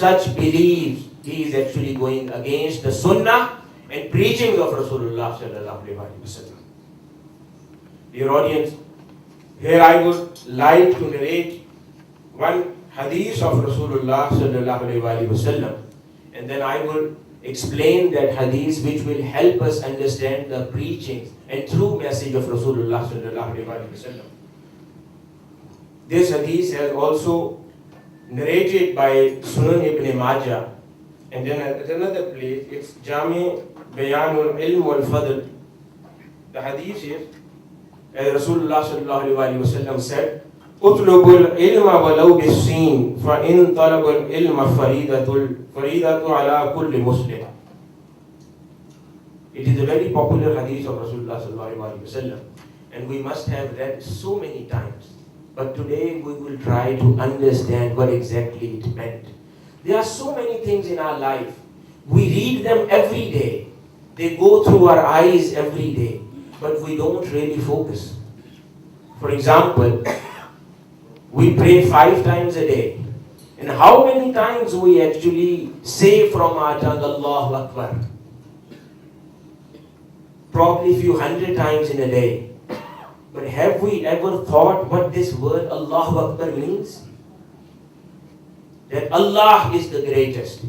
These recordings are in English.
such believes, he is actually going against the sunnah and preaching of Rasulullah sallallahu alaihi wasallam. Dear audience, here I would like to narrate one hadith of Rasulullah sallallahu alaihi wasallam, and then I will explain that hadith which will help us understand the preaching and true message of Rasulullah sallallahu alaihi wasallam. This hadith is also narrated by Sunan Ibn Majah, and then at another place it's Jami Bayanul Ilm wal Fadl. The hadith is, as Rasulullah sallallahu alaihi wasallam said, "Utlubul ilma walau bis-sin, fa in talabul ilma faridatu ala kulli muslim." It is a very popular hadith of Rasulullah sallallahu alaihi wasallam, and we must have read so many times. But today we will try to understand what exactly it meant. There are so many things in our life. We read them every day. They go through our eyes every day, but we don't really focus. For example, we pray 5 times a day. And how many times we actually say from our tongue, Allahu Akbar? Probably a few 100 times in a day. But have we ever thought what this word Allahu Akbar means? That Allah is the greatest.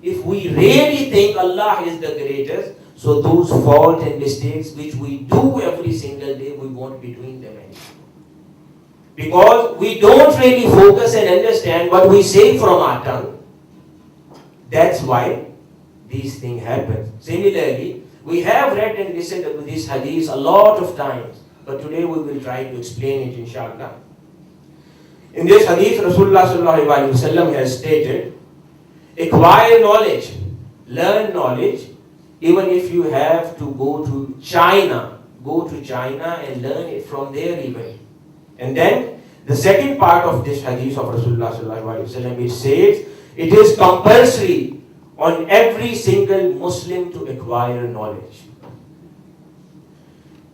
If we really think Allah is the greatest, so those faults and mistakes which we do every single day, we won't be doing them anymore. Because we don't really focus and understand what we say from our tongue. That's why these things happen. Similarly, we have read and listened to this hadith a lot of times. But today we will try to explain it, inshallah. In this hadith, Rasulullah sallallahu alaihi wasallam has stated, acquire knowledge, learn knowledge, even if you have to go to China and learn it from there even. And then the second part of this hadith of Rasulullah sallallahu alaihi wasallam, it says, it is compulsory on every single Muslim to acquire knowledge.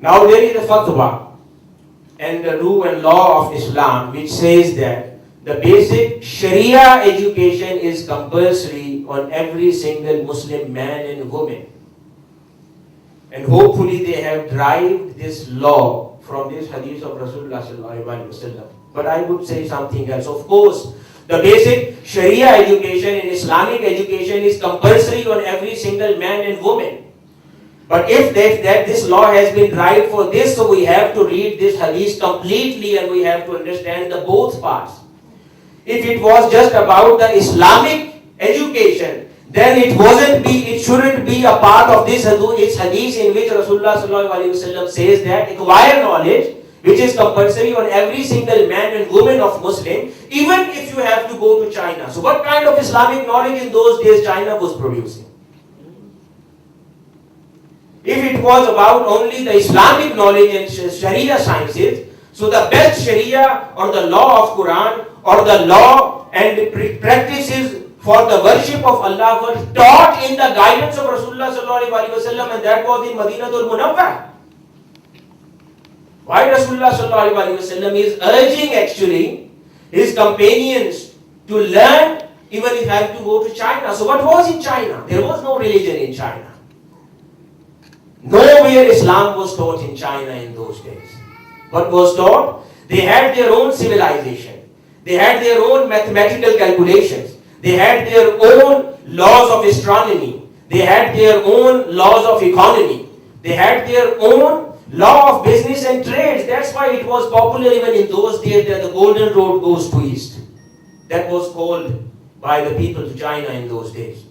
Now there is a fatwa and the rule and law of Islam which says that the basic Sharia education is compulsory on every single Muslim man and woman. And hopefully they have derived this law from this hadith of Rasulullah sallallahu alaihi wasallam. But I would say something else. Of course, the basic Sharia education and Islamic education is compulsory on every single man and woman. But if this law has been derived for this, so we have to read this hadith completely and we have to understand the both parts. If it was just about the Islamic education, then it shouldn't be a part of this hadith in which Rasulullah sallallahu alaihi wasallam says that acquire knowledge, which is compulsory on every single man and woman of Muslim, even if you have to go to China. So what kind of Islamic knowledge in those days China was producing? If it was about only the Islamic knowledge and Sharia sciences, so the best Sharia or the law of Quran or the law and the practices for the worship of Allah were taught in the guidance of Rasulullah sallallahu alaihi wasallam, and that was in Madinatul Munawwar. Why Rasulullah sallallahu alaihi wasallam is urging actually his companions to learn even if they have to go to China. So what was in China? There was no religion in China. Nowhere Islam was taught in China in those days. What was taught? They had their own civilization. They had their own mathematical calculations. They had their own laws of astronomy. They had their own laws of economy. They had their own law of business and trades. That's why it was popular even in those days that the golden road goes to east. That was called by the people to China in those days.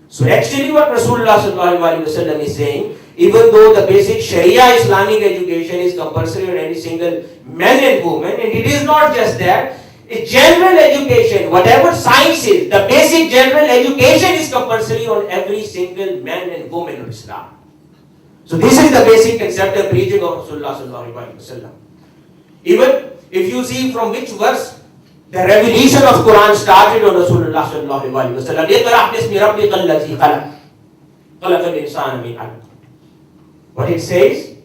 So actually what Rasulullah sallallahu alaihi wasallam is saying, even though the basic Sharia Islamic education is compulsory on any single man and woman, and it is not just that, a general education, whatever science is, the basic general education is compulsory on every single man and woman of Islam. So this is the basic concept of preaching of Rasulullah sallallahu alaihi wasallam. Even if you see from which verse the revelation of Quran started on Rasulullah sallallahu alaihi wasallam, Iqra bismi rabbikal ladzi khalaq, khalaqal insana min 'alaq. What it says,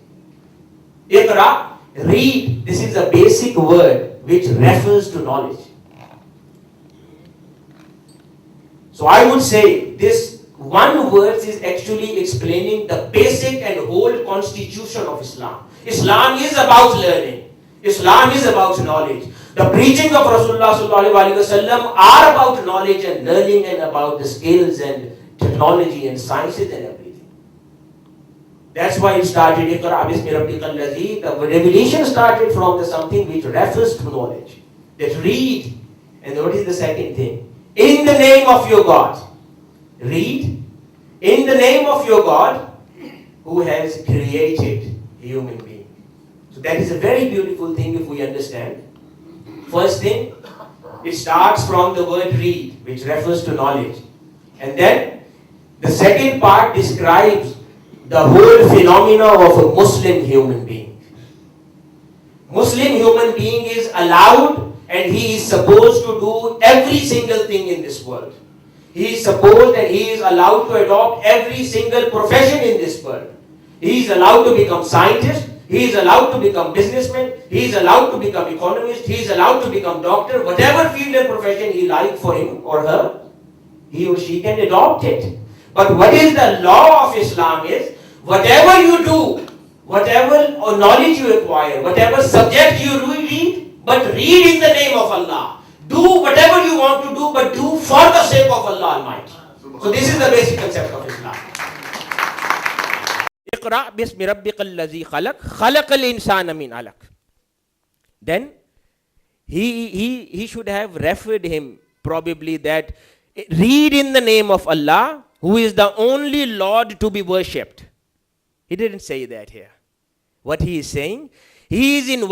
Iqra, read. This is a basic word which refers to knowledge. So I would say this one verse is actually explaining the basic and whole constitution of Islam. Islam is about learning. Islam is about knowledge. The preaching of Rasulullah sallallahu alaihi wasallam are about knowledge and learning and about the skills and technology and sciences and everything. That's why it started, Iqra bismi rabbikal ladhi. The revelation started from the something which refers to knowledge. That read. And what is the second thing? In the name of your God. Read. In the name of your God who has created human being. So that is a very beautiful thing if we understand. First thing, it starts from the word read, which refers to knowledge. And then the second part describes the whole phenomena of a Muslim human being. Muslim human being is allowed and he is supposed to do every single thing in this world. He is supposed and he is allowed to adopt every single profession in this world. He is allowed to become scientist. He is allowed to become businessman. He is allowed to become economist. He is allowed to become doctor. Whatever field and profession he likes for him or her, he or she can adopt it. But what is the law of Islam is, whatever you do, whatever knowledge you acquire, whatever subject you read, but read in the name of Allah. Do whatever you want to do, but do for the sake of Allah Almighty. So this is the basic concept of Islam. Iqra bismi rabbikal ladhi khalaq, khalaqal insana min alaq. Then he should have referred him probably that read in the name of Allah, who is the only Lord to be worshipped. He didn't say that here. What he is saying, he is in